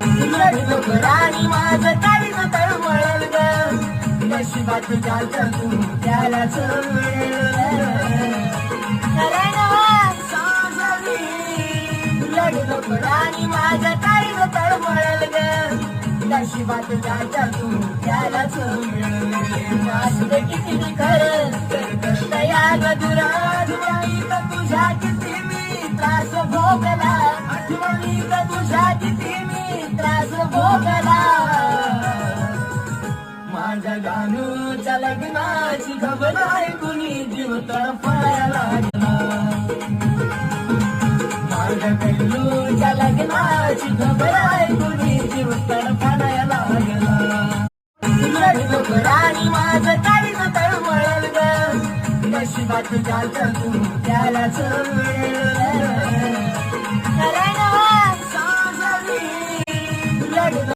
लढलो राणी माझं काळीज तळमळल ग नशिबात जातं तू त्यालाच लढलो राणी माझं काळीज तळमळल ग नशिबात जातं तू त्यालाच असलं किती खरं दया गदुरा आठवणीत तुझ्या किती मी त्रास भोगला आठवणीत तुझ्या किती मी त्रास भोगला माझ्या गाणूच्या लग्नाची खबर ऐकूनी जीव तडफडायला लागला माझ्या गल्लूच्या लग्नाची खबर ऐकूनी जीव तडफडायला लागला लढलो राणी माझं काळीज तळमळल ग नशिबात जातं तू त्यालाच